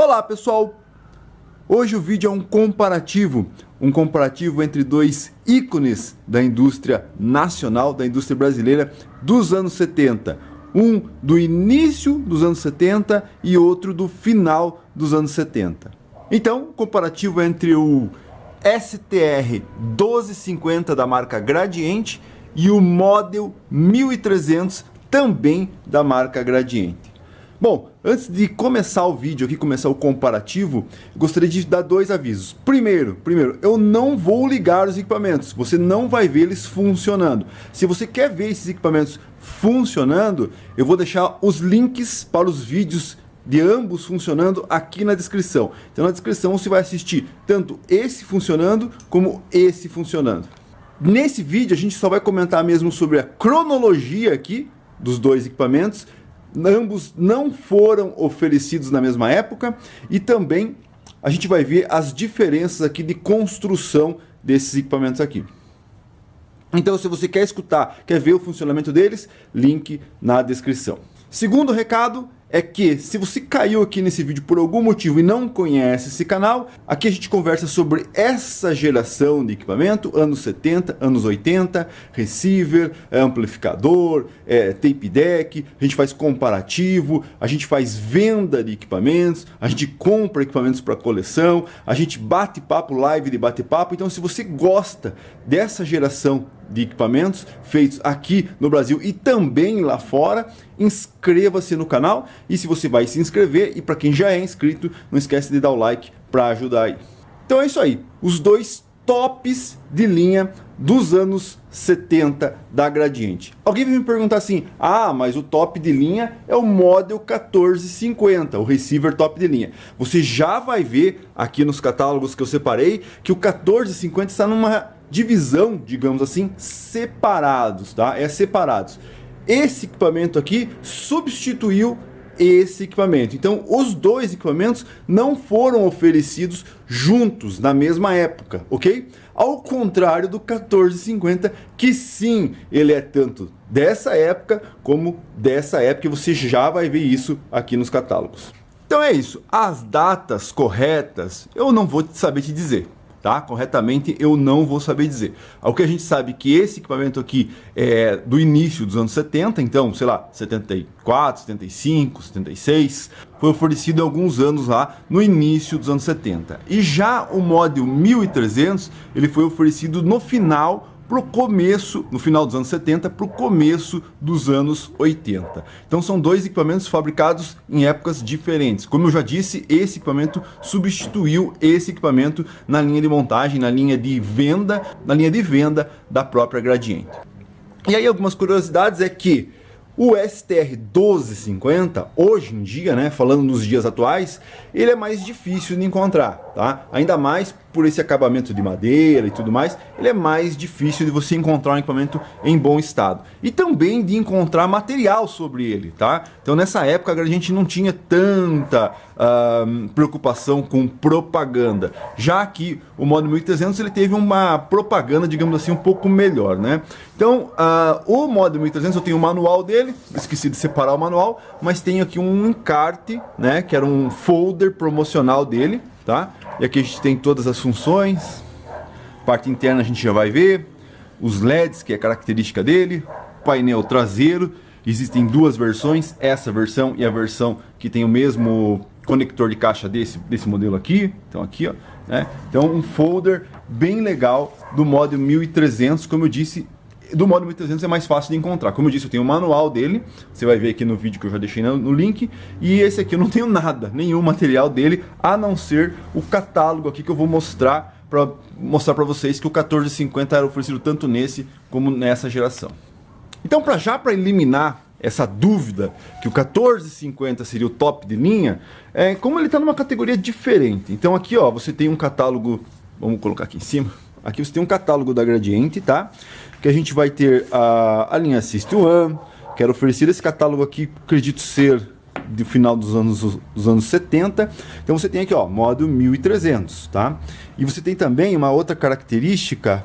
Olá pessoal, hoje o vídeo é um comparativo entre dois ícones da indústria nacional, da indústria brasileira dos anos 70. Um do início dos anos 70 e outro do final dos anos 70. Então, o comparativo é entre o STR 1250 da marca Gradiente e o Model 1300 também da marca Gradiente. Bom, antes de começar o vídeo aqui, começar o comparativo, gostaria de dar dois avisos. Primeiro, eu não vou ligar os equipamentos, você não vai ver eles funcionando. Se você quer ver esses equipamentos funcionando, eu vou deixar os links para os vídeos de ambos funcionando aqui na descrição. Então na descrição você vai assistir tanto esse funcionando como esse funcionando. Nesse vídeo a gente só vai comentar mesmo sobre a cronologia aqui dos dois equipamentos. Ambos não foram oferecidos na mesma época e também a gente vai ver as diferenças aqui de construção desses equipamentos aqui. Então, se você quer escutar, quer ver o funcionamento deles, link na descrição. Segundo recado é que se você caiu aqui nesse vídeo por algum motivo e não conhece esse canal, aqui a gente conversa sobre essa geração de equipamento, anos 70, anos 80, receiver, amplificador, tape deck, a gente faz comparativo, a gente faz venda de equipamentos, a gente compra equipamentos para coleção, a gente bate papo, live de bate-papo. Então se você gosta dessa geração de equipamentos feitos aqui no Brasil e também lá fora, inscreva-se no canal. E se você vai se inscrever, e para quem já é inscrito, não esquece de dar o like para ajudar aí. Então é isso aí, os dois tops de linha dos anos 70 da Gradiente. Alguém vai me perguntar assim: ah, mas o top de linha é o Model 1450, o receiver top de linha. Você já vai ver aqui nos catálogos que eu separei que o 1450 está numa divisão, digamos assim, separados, tá? Separados. Esse equipamento aqui substituiu esse equipamento. Então, os dois equipamentos não foram oferecidos juntos na mesma época, ok? Ao contrário do 1450, que sim, ele é tanto dessa época como dessa época, e você já vai ver isso aqui nos catálogos. Então é isso, as datas corretas eu não vou saber te dizer. Tá? Corretamente eu não vou saber dizer. O que a gente sabe é que esse equipamento aqui é do início dos anos 70, então, sei lá, 74, 75, 76, foi oferecido há alguns anos lá no início dos anos 70. E já o Model 1300, ele foi oferecido no final dos anos 70 para o começo dos anos 80. Então são dois equipamentos fabricados em épocas diferentes. Como eu já disse, esse equipamento substituiu esse equipamento na linha de montagem, na linha de venda da própria Gradiente. E aí algumas curiosidades é que o STR 1250, hoje em dia, né, falando nos dias atuais, ele é mais difícil de encontrar, tá? Ainda mais por esse acabamento de madeira e tudo mais, ele é mais difícil de você encontrar um equipamento em bom estado. E também de encontrar material sobre ele, tá? Então nessa época a Gradiente não tinha tanta preocupação com propaganda. Já que o Model 1300 ele teve uma propaganda, digamos assim, um pouco melhor, né? Então o Model 1300 eu tenho o manual dele, esqueci de separar o manual, mas tenho aqui um encarte, né? Que era um folder promocional dele, tá? E aqui a gente tem todas as funções, parte interna a gente já vai ver, os LEDs, que é a característica dele, painel traseiro, existem duas versões, essa versão e a versão que tem o mesmo conector de caixa desse modelo aqui, então aqui, ó, né? Então um folder bem legal do Model 1300, como eu disse. Do Model 1300 é mais fácil de encontrar. Como eu disse, eu tenho o manual dele, você vai ver aqui no vídeo que eu já deixei no link. E esse aqui eu não tenho nada, nenhum material dele, a não ser o catálogo aqui que eu vou mostrar para vocês que o 1450 era oferecido tanto nesse como nessa geração. Então, para eliminar essa dúvida que o 1450 seria o top de linha, como ele está numa categoria diferente. Então aqui, ó, você tem um catálogo, vamos colocar aqui em cima. Aqui você tem um catálogo da Gradiente, tá? Que a gente vai ter a linha System One, que era oferecido. Esse catálogo aqui, acredito ser do final dos anos 70. Então você tem aqui, ó, Model 1300, tá? E você tem também uma outra característica,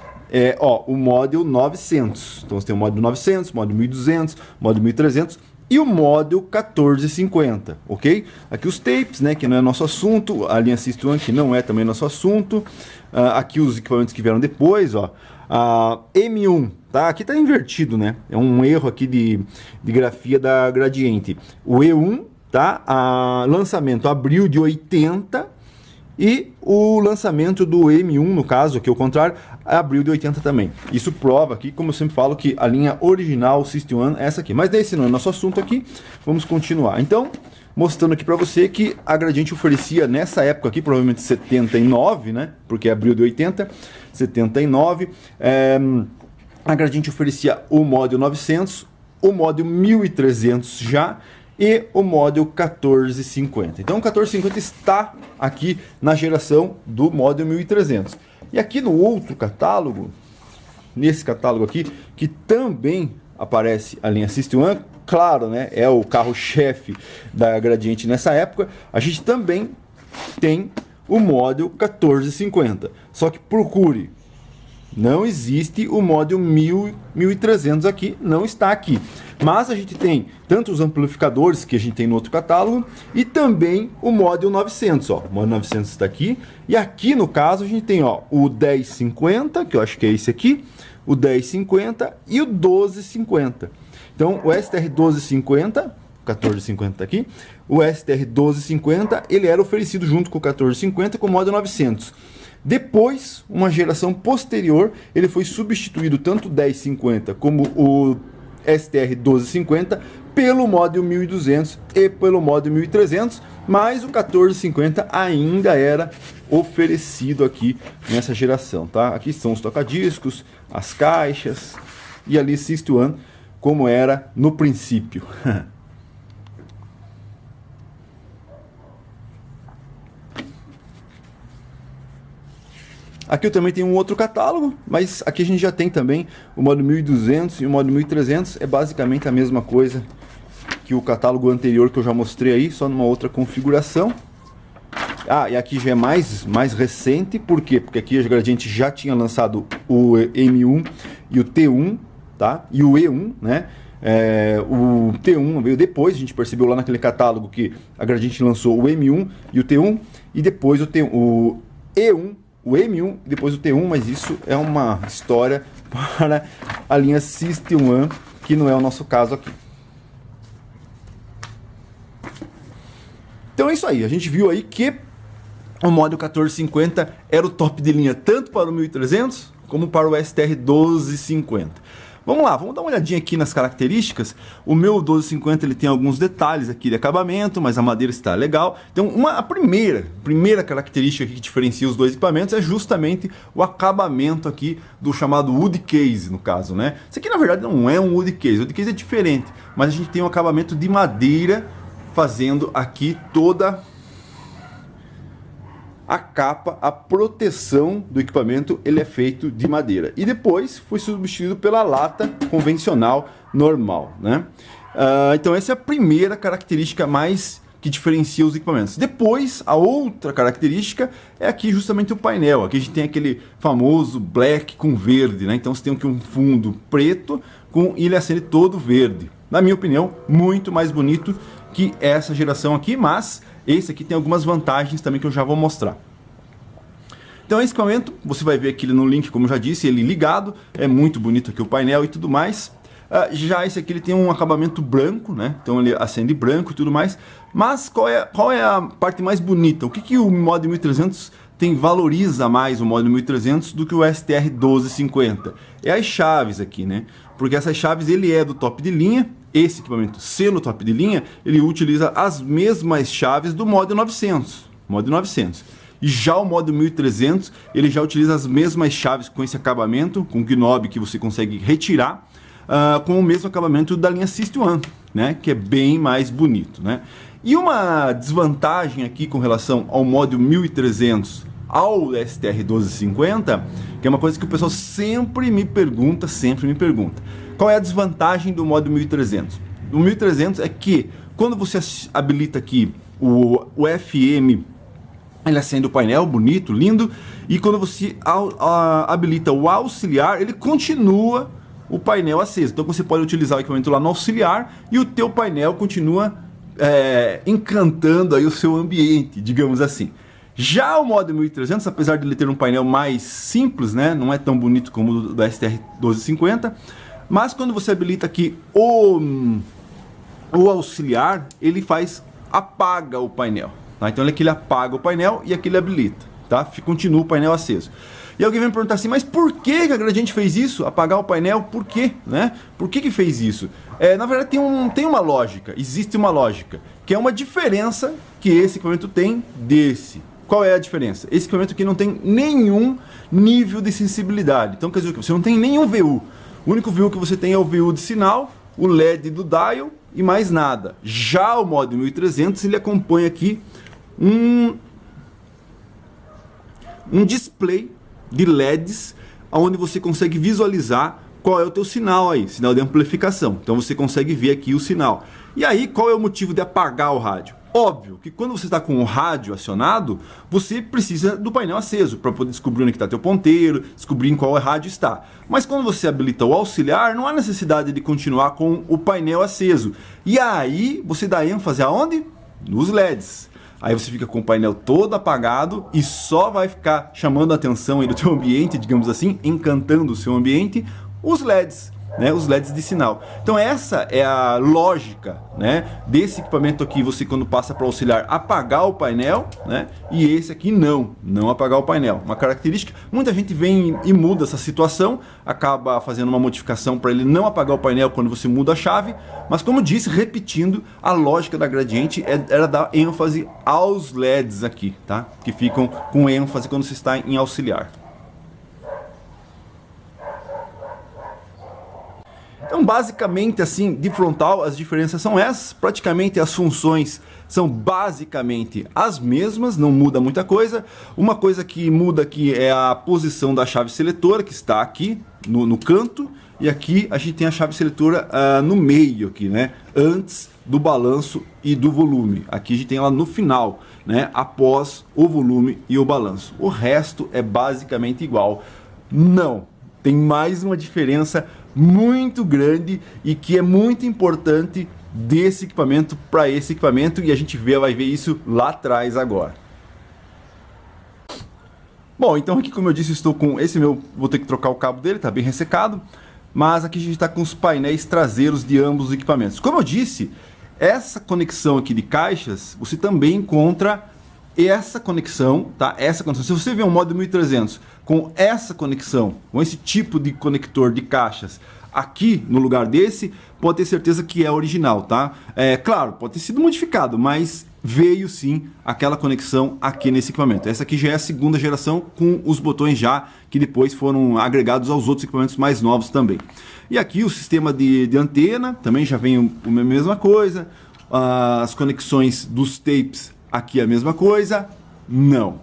o Model 900. Então você tem o Model 900, Model 1200, Model 1300 e o Model 1450, ok? Aqui os tapes, né, que não é nosso assunto, a linha System 1, que não é também nosso assunto, aqui os equipamentos que vieram depois, ó, a M1, tá? Aqui tá invertido, né? É um erro aqui de grafia da Gradiente. O E1, tá? Lançamento abril de 80 e o lançamento do M1, no caso, aqui é o contrário, abril de 80 também. Isso prova aqui, como eu sempre falo, que a linha original System 1 é essa aqui. Mas daí, esse não é nosso assunto aqui, vamos continuar. Então, mostrando aqui para você que a Gradiente oferecia nessa época aqui, provavelmente 79, né? Porque é abril de 80, 79. A Gradiente oferecia o Model 900, o Model 1300 já e o Model 1450. Então o 1450 está aqui na geração do Model 1300. E aqui no outro catálogo, nesse catálogo aqui, que também aparece a linha System 1, claro, né, é o carro-chefe da Gradiente nessa época, a gente também tem o Model 1450. Só que procure, não existe o Model 1300 aqui, não está aqui. Mas a gente tem tanto os amplificadores que a gente tem no outro catálogo e também o Model 900, ó. O Model 900 está aqui. E aqui no caso a gente tem, ó, o 1050, que eu acho que é esse aqui, o 1050 e o 1250. Então o STR 1250, 1450 tá aqui, o STR 1250, ele era oferecido junto com o 1450 com o Model 900. Depois, uma geração posterior, ele foi substituído tanto o 1050 como o STR 1250 pelo Model 1200 e pelo Model 1300, mas o 1450 ainda era oferecido aqui nessa geração, tá? Aqui são os tocadiscos, as caixas e ali System 1 como era no princípio. Aqui eu também tenho um outro catálogo, mas aqui a gente já tem também o Model 1200 e o Model 1300. É basicamente a mesma coisa que o catálogo anterior que eu já mostrei aí, só numa outra configuração. E aqui já é mais recente, por quê? Porque aqui a Gradiente já tinha lançado o M1 e o T1, tá? E o E1, né? O T1 veio depois, a gente percebeu lá naquele catálogo que a Gradiente lançou o M1 e o T1, e depois o E1, o M1 e depois o T1, mas isso é uma história para a linha System 1, que não é o nosso caso aqui. Então é isso aí, a gente viu aí que o Model 1450 era o top de linha tanto para o 1300 como para o STR 1250. Vamos lá, vamos dar uma olhadinha aqui nas características. O meu 1250 ele tem alguns detalhes aqui de acabamento, mas a madeira está legal. Então a primeira característica que diferencia os dois equipamentos é justamente o acabamento aqui do chamado wood case, no caso, né? Isso aqui na verdade não é um wood case, o wood case é diferente, mas a gente tem um acabamento de madeira fazendo aqui toda a capa, a proteção do equipamento, ele é feito de madeira. E depois foi substituído pela lata convencional normal, né? Então essa é a primeira característica mais que diferencia os equipamentos. Depois, a outra característica é aqui justamente o painel. Aqui a gente tem aquele famoso black com verde, né? Então você tem aqui um fundo preto com ele acende todo verde. Na minha opinião, muito mais bonito que essa geração aqui, mas esse aqui tem algumas vantagens também que eu já vou mostrar. Então esse equipamento, você vai ver aqui no link, como eu já disse, ele ligado, é muito bonito aqui o painel e tudo mais. Já esse aqui ele tem um acabamento branco, né? Então ele acende branco e tudo mais. Mas qual é a parte mais bonita? O que o Model 1300 valoriza mais o Model 1300 do que o STR 1250? É as chaves aqui, né? Porque essas chaves ele é do top de linha. Esse equipamento sendo top de linha, ele utiliza as mesmas chaves do Model 900. E já o Model 1300, ele já utiliza as mesmas chaves com esse acabamento, com knob que você consegue retirar, com o mesmo acabamento da linha System 1, né? Que é bem mais bonito, né? E uma desvantagem aqui com relação ao Model 1300 ao STR 1250, que é uma coisa que o pessoal sempre me pergunta. Qual é a desvantagem do Model 1300? O 1300 é que quando você habilita aqui o FM, ele acende o painel, bonito, lindo, e quando você habilita o auxiliar, ele continua o painel aceso. Então você pode utilizar o equipamento lá no auxiliar e o teu painel continua encantando aí o seu ambiente, digamos assim. Já o modo 1300, apesar de ele ter um painel mais simples, né, não é tão bonito como o da STR1250, mas quando você habilita aqui o auxiliar, ele apaga o painel. Tá? Então ele apaga o painel e aqui ele habilita. Tá? Continua o painel aceso. E alguém vai me perguntar assim, mas por que a Gradiente fez isso? Apagar o painel, por quê? Né? Por que fez isso? Na verdade tem uma lógica, existe uma lógica, que é uma diferença que esse equipamento tem desse. Qual é a diferença? Esse equipamento aqui não tem nenhum nível de sensibilidade. Então quer dizer que você não tem nenhum VU. O único VU que você tem é o VU de sinal, o LED do dial e mais nada. Já o modo 1300 ele acompanha aqui um display de LEDs onde você consegue visualizar qual é o teu sinal aí, sinal de amplificação. Então você consegue ver aqui o sinal. E aí qual é o motivo de apagar o rádio? Óbvio que quando você está com o rádio acionado, você precisa do painel aceso para poder descobrir onde está teu ponteiro, descobrir em qual rádio está. Mas quando você habilita o auxiliar, não há necessidade de continuar com o painel aceso. E aí você dá ênfase aonde? Nos LEDs. Aí você fica com o painel todo apagado e só vai ficar chamando a atenção aí do teu ambiente, digamos assim, encantando o seu ambiente, os LEDs. Né, os LEDs de sinal. Então essa é a lógica, né, desse equipamento aqui, você quando passa para o auxiliar apagar o painel, né, e esse aqui não apagar o painel. Uma característica, muita gente vem e muda essa situação, acaba fazendo uma modificação para ele não apagar o painel quando você muda a chave, mas como disse, repetindo, a lógica da Gradiente era dar ênfase aos LEDs aqui, tá, que ficam com ênfase quando você está em auxiliar. Então, basicamente, assim, de frontal, as diferenças são essas. Praticamente as funções são basicamente as mesmas, não muda muita coisa. Uma coisa que muda aqui é a posição da chave seletora, que está aqui no canto. E aqui a gente tem a chave seletora no meio, aqui, né? Antes do balanço e do volume. Aqui a gente tem ela no final, né? Após o volume e o balanço. O resto é basicamente igual. Não, tem mais uma diferença muito grande e que é muito importante desse equipamento para esse equipamento, e a gente vai ver isso lá atrás agora. Bom, então aqui, como eu disse, estou com esse vou ter que trocar o cabo dele, está bem ressecado, mas aqui a gente está com os painéis traseiros de ambos os equipamentos. Como eu disse, essa conexão aqui de caixas, você também encontra essa conexão, tá? Essa conexão. Se você vê um modo 1300 com essa conexão, com esse tipo de conector de caixas aqui no lugar desse, pode ter certeza que é original, tá? Claro, pode ter sido modificado, mas veio sim aquela conexão aqui nesse equipamento. Essa aqui já é a segunda geração com os botões já que depois foram agregados aos outros equipamentos mais novos também. E aqui o sistema de antena também já vem a mesma coisa. As conexões dos tapes aqui é a mesma coisa. Não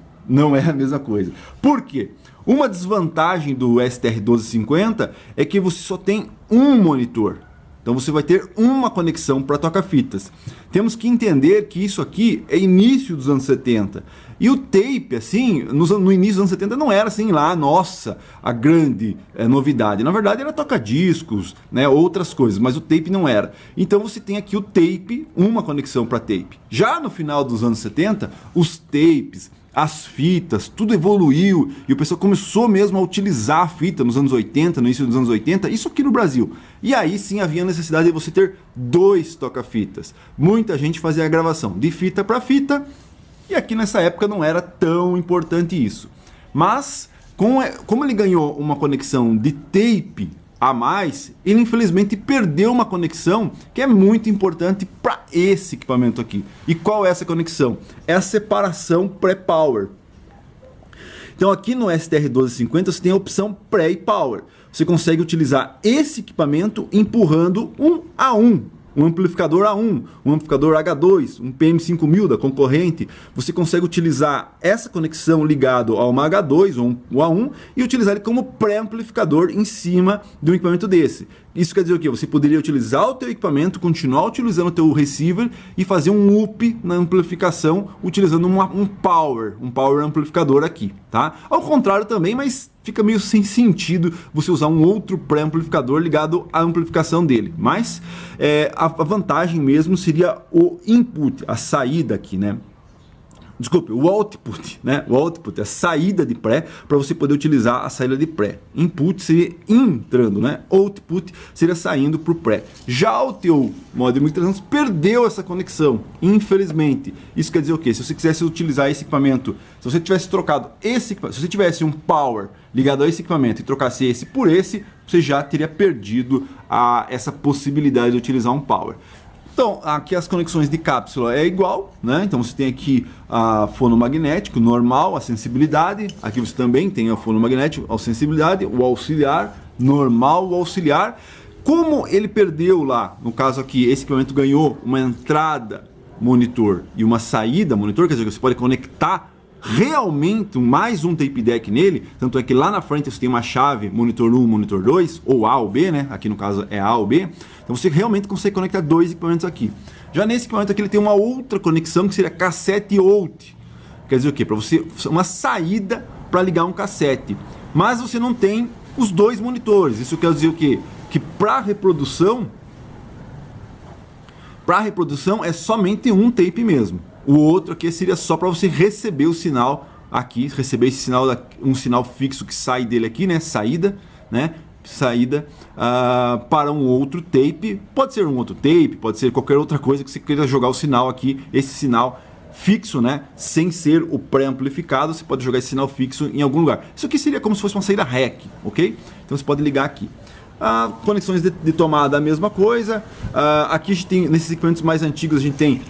é a mesma coisa. Por quê? Uma desvantagem do STR1250 é que você só tem um monitor. Então você vai ter uma conexão para toca-fitas. Temos que entender que isso aqui é início dos anos 70. E o tape, assim, no início dos anos 70 não era assim lá, nossa, a grande novidade. Na verdade era toca-discos, né, outras coisas, mas o tape não era. Então você tem aqui o tape, uma conexão para tape. Já no final dos anos 70, os tapes, as fitas, tudo evoluiu e o pessoal começou mesmo a utilizar a fita nos anos 80, no início dos anos 80, isso aqui no Brasil. E aí sim havia necessidade de você ter dois toca-fitas. Muita gente fazia a gravação de fita para fita e aqui nessa época não era tão importante isso. Mas como ele ganhou uma conexão de tape a mais, ele infelizmente perdeu uma conexão que é muito importante para esse equipamento aqui. E qual é essa conexão? É a separação pré-power. Então aqui no STR1250 você tem a opção pré e power. Você consegue utilizar esse equipamento empurrando um A1. Um amplificador A1, um amplificador H2, um PM5000 da concorrente. Você consegue utilizar essa conexão ligado a uma H2 ou um A1 e utilizar ele como pré-amplificador em cima de um equipamento desse. Isso quer dizer o quê? Você poderia utilizar o teu equipamento, continuar utilizando o teu receiver e fazer um up na amplificação utilizando um power amplificador aqui, tá? Ao contrário também, mas fica meio sem sentido você usar um outro pré-amplificador ligado à amplificação dele. Mas a vantagem mesmo seria o input, a saída aqui, né? Desculpe, o output, né? O output é a saída de pré para você poder utilizar a saída de pré. Input seria entrando, né? Output seria saindo para o pré. Já o teu modem 1300 perdeu essa conexão, infelizmente. Isso quer dizer o quê? Se você quisesse utilizar esse equipamento, se você tivesse trocado esse equipamento, se você tivesse um power ligado a esse equipamento e trocasse esse por esse, você já teria perdido essa possibilidade de utilizar um power. Então, aqui as conexões de cápsula é igual, né? Então você tem aqui a fonomagnético normal, a sensibilidade. Aqui você também tem o fonomagnético, a sensibilidade, o auxiliar, normal, o auxiliar. Como ele perdeu lá, no caso aqui, esse equipamento ganhou uma entrada monitor e uma saída monitor, quer dizer, você pode conectar realmente mais um tape deck nele, tanto é que lá na frente você tem uma chave monitor 1, monitor 2, ou A ou B, né? Aqui no caso é A ou B. Então você realmente consegue conectar dois equipamentos aqui. Já nesse equipamento aqui ele tem uma outra conexão que seria cassete out. Quer dizer o quê? Para você, uma saída para ligar um cassete. Mas você não tem os dois monitores. Isso quer dizer o quê? Que para reprodução é somente um tape mesmo. O outro aqui seria só para você receber o sinal aqui, receber esse sinal, um sinal fixo que sai dele aqui, né? Saída, né? Saída para um outro tape. Pode ser um outro tape, pode ser qualquer outra coisa que você queira jogar o sinal aqui, esse sinal fixo, né? Sem ser o pré-amplificado, você pode jogar esse sinal fixo em algum lugar. Isso aqui seria como se fosse uma saída REC, ok? Então você pode ligar aqui. Conexões de tomada, a mesma coisa. Aqui a gente tem, nesses equipamentos mais antigos, a gente tem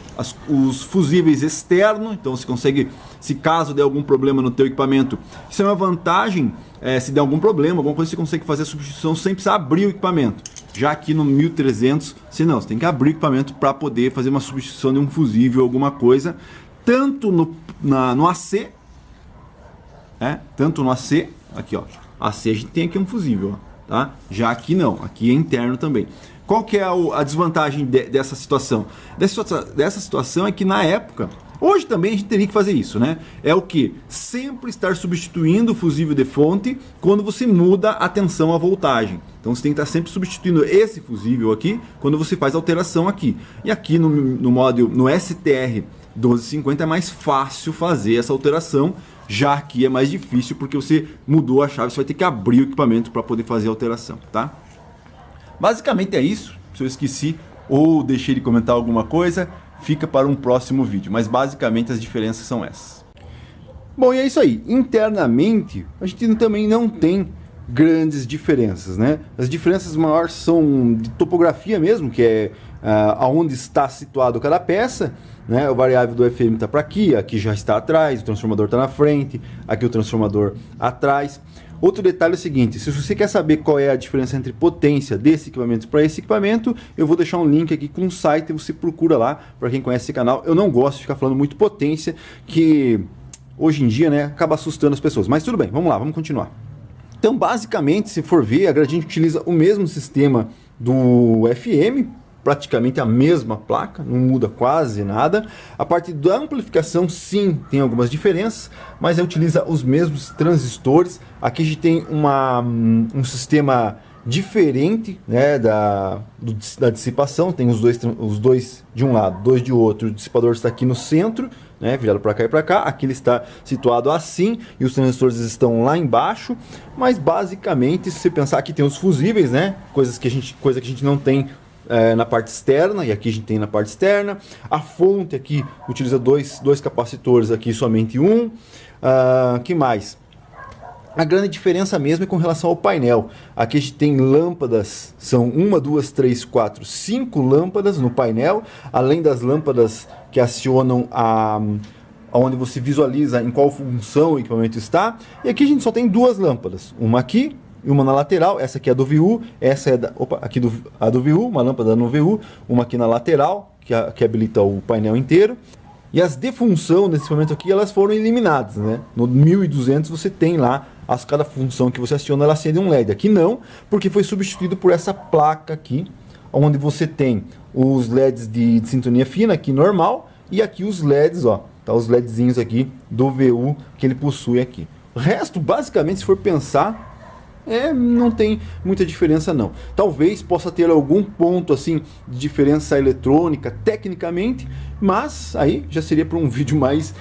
os fusíveis externos. Então você consegue, se caso der algum problema no teu equipamento, isso é uma vantagem. Se der algum problema, alguma coisa, você consegue fazer a substituição sem precisar abrir o equipamento. Já aqui no 1300, você tem que abrir o equipamento para poder fazer uma substituição de um fusível, alguma coisa. Tanto no AC, tanto no AC, aqui ó, AC a gente tem aqui um fusível, ó. Tá? Já aqui não, aqui é interno também. Qual que é a desvantagem dessa situação? Dessa situação é que na época, hoje também a gente teria que fazer isso, né? É o que? Sempre estar substituindo o fusível de fonte quando você muda a tensão, a voltagem. Então você tem que estar sempre substituindo esse fusível aqui quando você faz alteração aqui. E aqui no módulo, no STR 1250 é mais fácil fazer essa alteração. Já aqui é mais difícil porque você mudou a chave, você vai ter que abrir o equipamento para poder fazer a alteração, tá? Basicamente é isso. Se eu esqueci ou deixei de comentar alguma coisa, fica para um próximo vídeo. Mas basicamente as diferenças são essas. Bom, e é isso aí. Internamente, a gente também não tem grandes diferenças, né? As diferenças maiores são de topografia mesmo, que é aonde está situado cada peça, né? O variável do FM está para aqui, aqui já está atrás, o transformador está na frente, aqui o transformador atrás. Outro detalhe é o seguinte, se você quer saber qual é a diferença entre potência desse equipamento para esse equipamento, eu vou deixar um link aqui com um site e você procura lá, para quem conhece esse canal. Eu não gosto de ficar falando muito potência, que hoje em dia, né, acaba assustando as pessoas. Mas tudo bem, vamos lá, vamos continuar. Então, basicamente, se for ver, a gente utiliza o mesmo sistema do FM, praticamente a mesma placa, não muda quase nada. A parte da amplificação, sim, tem algumas diferenças, mas utiliza os mesmos transistores. Aqui a gente tem um sistema diferente, né, da dissipação. Tem os dois de um lado, dois de outro. O dissipador está aqui no centro, né, virado para cá e para cá. Aqui ele está situado assim e os transistores estão lá embaixo. Mas basicamente, se você pensar, aqui tem os fusíveis, né, coisa que a gente não tem na parte externa, e aqui a gente tem na parte externa. A fonte aqui utiliza dois capacitores, aqui somente um. Que mais? A grande diferença mesmo é com relação ao painel. Aqui a gente tem lâmpadas, são 1, 2, 3, 4, 5 lâmpadas no painel, além das lâmpadas que acionam onde você visualiza em qual função o equipamento está. E aqui a gente só tem duas lâmpadas, uma aqui e uma na lateral. Essa aqui é a do VU, essa é a do VU, uma lâmpada no VU, uma aqui na lateral, que habilita o painel inteiro. E as de função nesse momento aqui, elas foram eliminadas, né? No 1200 você tem lá, cada função que você aciona, ela acende um LED. Aqui não, porque foi substituído por essa placa aqui, onde você tem os LEDs de sintonia fina, aqui normal, e aqui os LEDs, ó, tá, os LEDzinhos aqui do VU que ele possui aqui. O resto, basicamente, se for pensar, não tem muita diferença não. Talvez possa ter algum ponto assim de diferença eletrônica tecnicamente, mas aí já seria para um vídeo mais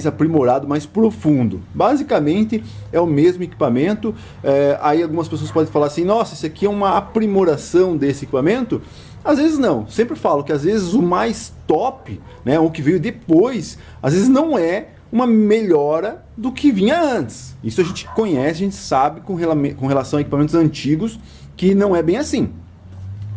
aprimorado, mais profundo. Basicamente é o mesmo equipamento. Aí algumas pessoas podem falar assim: nossa, isso aqui é uma aprimoração desse equipamento. Às vezes não. Sempre falo que às vezes o mais top, né, o que veio depois, às vezes não é uma melhora do que vinha antes. Isso a gente conhece, a gente sabe com relação a equipamentos antigos que não é bem assim.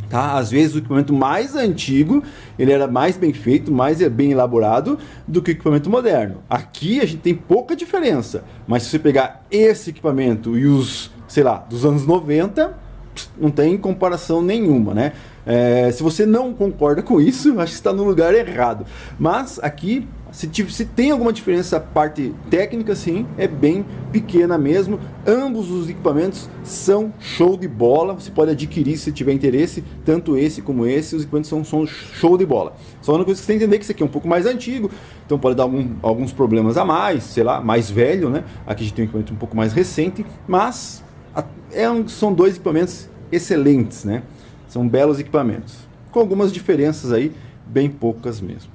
Tá? Às vezes o equipamento mais antigo ele era mais bem feito, mais bem elaborado do que o equipamento moderno. Aqui a gente tem pouca diferença, mas se você pegar esse equipamento e os, sei lá, dos anos 90, não tem comparação nenhuma, né? Se você não concorda com isso, acho que está no lugar errado. Mas aqui, se tem alguma diferença, a parte técnica, sim, é bem pequena mesmo. Ambos os equipamentos são show de bola. Você pode adquirir se tiver interesse, tanto esse como esse. Os equipamentos são show de bola. Só uma coisa que você tem que entender é que esse aqui é um pouco mais antigo, então pode dar alguns problemas a mais, sei lá, mais velho, né? Aqui a gente tem um equipamento um pouco mais recente, mas são dois equipamentos excelentes, né? São belos equipamentos, com algumas diferenças aí, bem poucas mesmo.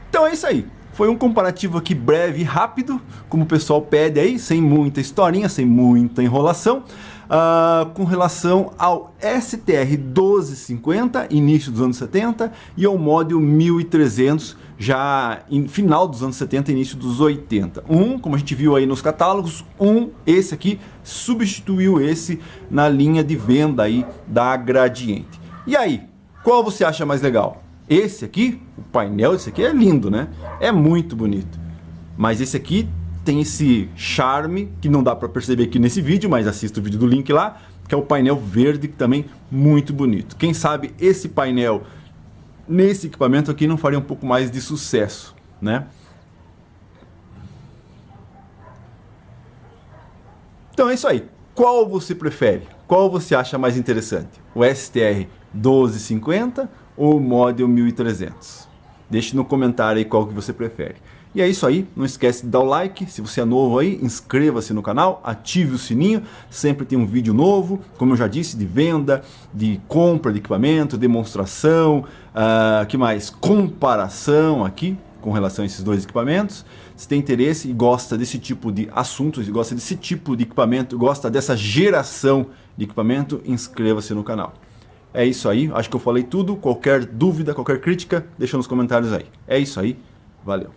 Então é isso aí. Foi um comparativo aqui breve e rápido, como o pessoal pede aí, sem muita historinha, sem muita enrolação, com relação ao STR 1250, início dos anos 70, e ao Model 1300, já em final dos anos 70, início dos 80. Como a gente viu aí nos catálogos, esse aqui substituiu esse na linha de venda aí da Gradiente. E aí, qual você acha mais legal? Esse aqui, o painel desse aqui é lindo, né? É muito bonito. Mas esse aqui tem esse charme que não dá para perceber aqui nesse vídeo, mas assista o vídeo do link lá, que é o painel verde, que também muito bonito. Quem sabe esse painel nesse equipamento aqui não faria um pouco mais de sucesso, né? Então é isso aí. Qual você prefere? Qual você acha mais interessante? O STR 1250 ou o Model 1300? Deixe no comentário aí qual que você prefere. E é isso aí, não esquece de dar o like, se você é novo aí, inscreva-se no canal, ative o sininho, sempre tem um vídeo novo, como eu já disse, de venda, de compra de equipamento, demonstração, que mais? Comparação aqui, com relação a esses dois equipamentos. Se tem interesse e gosta desse tipo de assuntos, gosta desse tipo de equipamento, gosta dessa geração de equipamento, inscreva-se no canal. É isso aí, acho que eu falei tudo. Qualquer dúvida, qualquer crítica, deixa nos comentários aí. É isso aí, valeu.